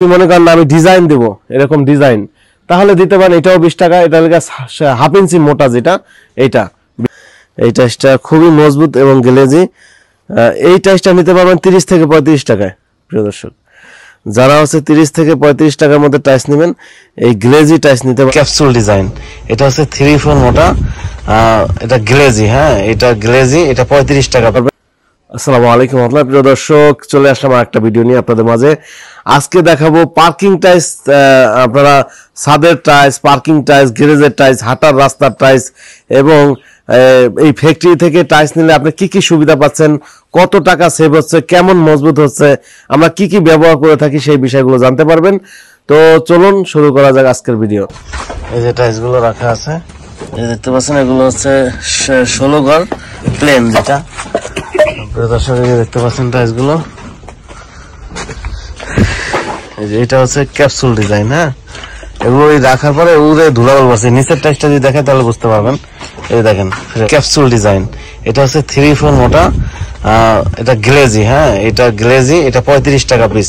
মনে করেন আমি ডিজাইন দেব, এরকম ডিজাইন, তাহলে দিতে পারেন এটাও 20 টাকা। এটা লাগে হাফ ইঞ্চি মোটা, যেটা এইটা, এই টাইসটা খুবই মজবুত এবং গ্লেজি। এই টাইসটা নিতে পারবেন 30 থেকে 35 টাকায়। প্রিয় দর্শক, যারা হচ্ছে 30 থেকে 35 টাকার মধ্যে টাইস নেবেন, এই গ্লেজি টাইস নিতে পারবেন। ক্যাপসুল ডিজাইন, এটা হচ্ছে 3/4 মোটা, এটা গ্লেজি। হ্যাঁ, এটা গ্লেজি, এটা 35 টাকা পাবেন। আসসালামু আলাইকুম আপনার প্রিয় দর্শক, চলে আসলাম একটা ভিডিও নিয়ে আপনাদের মাঝে। আজকে দেখাবো পার্কিং টাইস, আপনারা ছাদের টাইস, পার্কিং টাইস, গ্যারেজের টাইস, হাঁটার রাস্তার টাইস, এবং এই ফ্যাক্টরি থেকে টাইস নিলে আপনি কি কি সুবিধা পাচ্ছেন, কত টাকা সেভ হচ্ছে, কেমন মজবুত হচ্ছে, আমরা কি কি ব্যবহার করে থাকি, সেই বিষয়গুলো জানতে পারবেন। তো চলুন শুরু করা যাক আজকের ভিডিও। এই যে টাইসগুলো রাখা আছে, এই দেখতে পাচ্ছেন, এগুলো হচ্ছে 16 ঘর প্লেন, যেটা দর্শক দেখতে পাচ্ছেন টাইসগুলো। এটা হচ্ছে ক্যাপসুল ডিজাইন। হ্যাঁ, এগুলো রাখার পরে উড়ে ধুলাবাল বসে। নিচের টাইসটা যদি দেখেন তাহলে বুঝতে পারবেন। এই দেখেন ক্যাপসুল ডিজাইন, এটা হচ্ছে 3/4 মোটা, এটা গ্লেজি। হ্যাঁ, এটা গ্লেজি, এটা 35 টাকা পিস।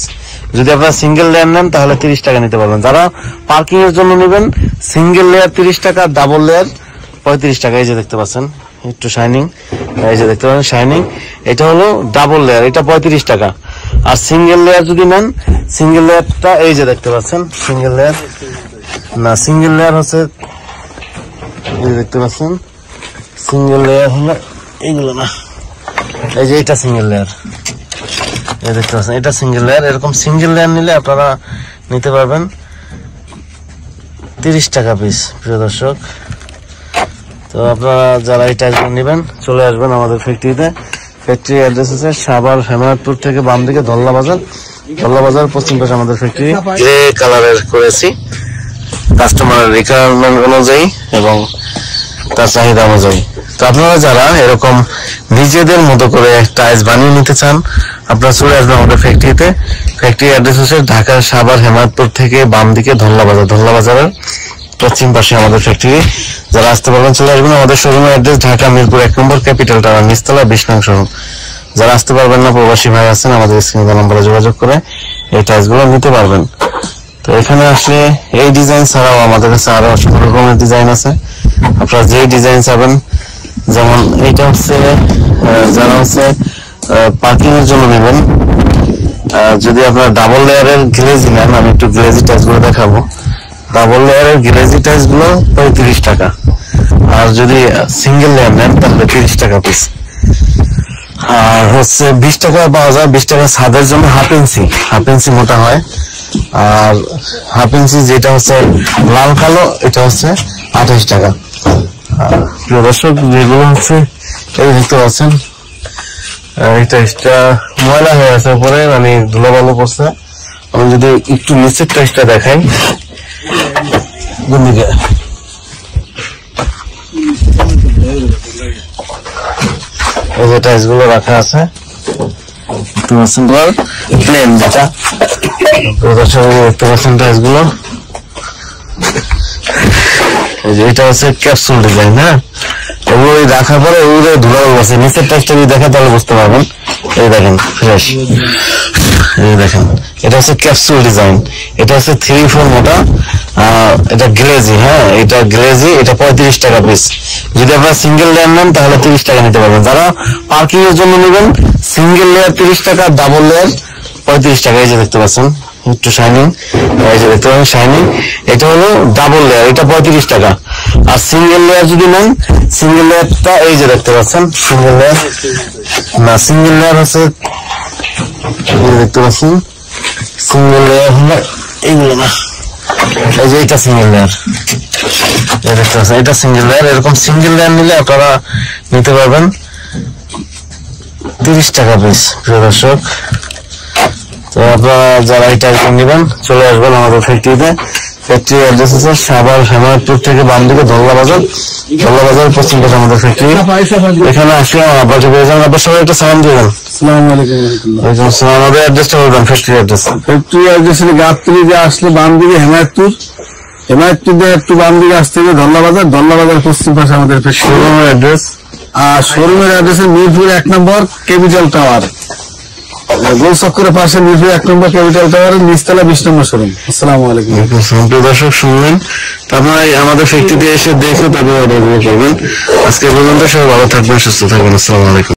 যদি আপনারা সিঙ্গেল লেয়ার নেন তাহলে 30 টাকা নিতে পারবেন। যারা পার্কিং এর জন্য নেবেন, সিঙ্গেল লেয়ার 30 টাকা, ডাবল লেয়ার 35 টাকা। এই যে দেখতে পাচ্ছেন একটু শাইনিং, এই যে দেখতে পাচ্ছেন শাইনিং, এটা হলো ডাবল লেয়ার, এটা 35 টাকা। আর সিঙ্গেল লেয়ার যদি নেন, সিঙ্গেল লেয়ারটা এই যে দেখতে পাচ্ছেন, সিঙ্গেল লেয়ার না, সিঙ্গেল লেয়ার হচ্ছে এই দেখতে পাচ্ছেন, সিঙ্গেল লেয়ার হলো এইগুলো না, এই যে এটা সিঙ্গেল লেয়ার, এই দেখতে পাচ্ছেন, এটা সিঙ্গেল লেয়ার। এরকম সিঙ্গেল লেয়ার নিলে আপনারা নিতে পারবেন 30 টাকা পিস। প্রিয় দর্শক, তো আপনারা যারা এই টাইসগুলো নেবেন চলে আসবেন আমাদের ফ্যাক্টরিতে। ফ্যাক্টরি অ্যাড্রেস আছে সাভার হেমায়তপুর থেকে বাম দিকে ধল্লা বাজার পশ্চিম পাশে আমাদের ফ্যাক্টরি। গ্রে কালারের করেছি কাস্টমারের রিকোয়ারমেন্ট অনুযায়ী এবং তার চাহিদা অনুযায়ী। তো আপনারা যারা এরকম নিজেদের মতো করে টাইলস বানিয়ে নিতে চান, আপনারা চলে আসবেন আমাদের ফ্যাক্টরিতে। ফ্যাক্টরি অ্যাড্রেস হচ্ছে ঢাকা সাভার হেমায়তপুর থেকে বাম দিকে ধল্লা বাজারের পশ্চিম পাশে আমাদের ফ্যাক্টরি। যারা আসতে পারবেন চলে আসবেন। আমাদের শোরুমের অ্যাড্রেস ঢাকা মিরপুর 1 নম্বর ক্যাপিটাল টাওয়ার, নিচতলা 20 নং শোরুম। যারা আসতে পারবেন না, প্রবাসী ভাই আছেন, আমাদের স্ক্রিনে নম্বরে যোগাযোগ করে এই টাইলসগুলো নিতে পারবেন। তো এখানে আসলে এই ডিজাইন ছাড়াও আমাদের কাছে আরো অসংখ্য রকমের ডিজাইন আছে। আপনারা যে ডিজাইন চাবেন, যেমন এইটা হচ্ছে যারা হচ্ছে পার্কিং এর জন্য নেবেন, যদি আপনারা ডাবল লেয়ারের গ্লেজি নেন, আমি একটু গ্লেজি টাইলসগুলো দেখাবো। ডাবল লেয়ারের গ্লেজি টাইলস গুলো 35 টাকা, আর যদি সিঙ্গেল লেয়ার নেন তাহলে 30 টাকা পিস। আর হচ্ছে 20 টাকা পাওয়া যায়, 20 টাকা ছাদের জন্য হাফ ইঞ্চি মোটা হয়। আর হাফ ইঞ্চি যেটা হচ্ছে লাল কালো, এটা হচ্ছে 28 টাকা। প্রিয় দর্শক, যেগুলো হচ্ছে এই দেখতে পাচ্ছেন, এই টাইসটা ময়লা হয়ে আছে উপরে, মানে ধুলাবালু পড়ছে। আমি যদি একটু নিচের টাইসটা দেখাই, এই যে টাইসগুলো রাখা আছে প্লেন, যেটা দেখতে পাচ্ছেন টাইসগুলো। এই যে এটা হচ্ছে ক্যাপসুল ডিজাইন। হ্যাঁ, এগুলো রাখার পরে ওগুলো ধুলাবালু আছে। নিচের টাইসটা যদি দেখেন তাহলে বুঝতে পারবেন। এই দেখেন ফ্রেশ, এই দেখেন, এটা হচ্ছে ক্যাপসুল ডিজাইন, এটা হচ্ছে 3/4 মোটা, এটা গ্লেজি। হ্যাঁ, এটা গ্লেজি, এটা 35 টাকা পিস। যদি আপনারা সিঙ্গেল লেয়ার নেন তাহলে 30 টাকা নিতে পারবেন। যারা পার্কিং এর জন্য নেবেন, সিঙ্গেল লেয়ার 30 টাকা, ডাবল লেয়ার 35 টাকা। এই যে দেখতে পাচ্ছেন একটু শাইনিং, এই যে দেখতে পাচ্ছেন শাইনিং, এটা হলো ডাবল লেয়ার, এটা 35 টাকা। আর সিঙ্গেল লেয়ার যদি নেন, সিঙ্গেল লেয়ারটা এই যে দেখতে পাচ্ছেন, সিঙ্গেল লেয়ার না, সিঙ্গেল লেয়ার হচ্ছে দেখতে পাচ্ছেন, সিঙ্গেল লেয়ার হলো এইগুলো না, এই যে এটা সিঙ্গেল লেয়ার, এই দেখতে পাচ্ছেন, এটা সিঙ্গেল লেয়ার। এরকম সিঙ্গেল লেয়ার নিলে আপনারা নিতে পারবেন 30 টাকা পিস। প্রিয় দর্শক, তো আপনারা যারা এই টাইপের নেবেন চলে আসবেন আমাদের ফ্যাক্টরিতে। ফ্যাক্টরি অ্যাড্রেস আছে সাভার হেমায়তপুর থেকে বাম দিকে ধল্লা বাজার পশ্চিম পাশে আমাদের ফ্যাক্টরি। এখানে আসলে আপনাকে পেয়ে যান। আপনার সবাই একটা সালাম দিবেন। আমাদের অ্যাড্রেসটা বলবেন। ফ্যাক্টরি অ্যাড্রেস হলো গাবতলী দিয়ে আসলে বাম দিকে হেমায়তপুর দিয়ে একটু বাম দিকে আসতে হবে ধল্লা বাজার পশ্চিম পাশে আমাদের শোরুমের অ্যাড্রেস। আর শোরুমের অ্যাড্রেস মিরপুর 1 নম্বর ক্যাপিটাল টাওয়ার, গোল চক্করের পাশে মিরপুর 1 নম্বর ক্যাপিটাল টাওয়ারের নিচতলা 20 নম্বর শোরুম। আসসালামু আলাইকুম। প্রিয় দর্শক শুনলেন, আপনারা আমাদের ফ্যাক্টরিতে এসে দেখে তারপরে অর্ডার করবেন। আজকে পর্যন্ত সবাই ভালো থাকবেন, সুস্থ থাকবেন। আসসালামু আলাইকুম।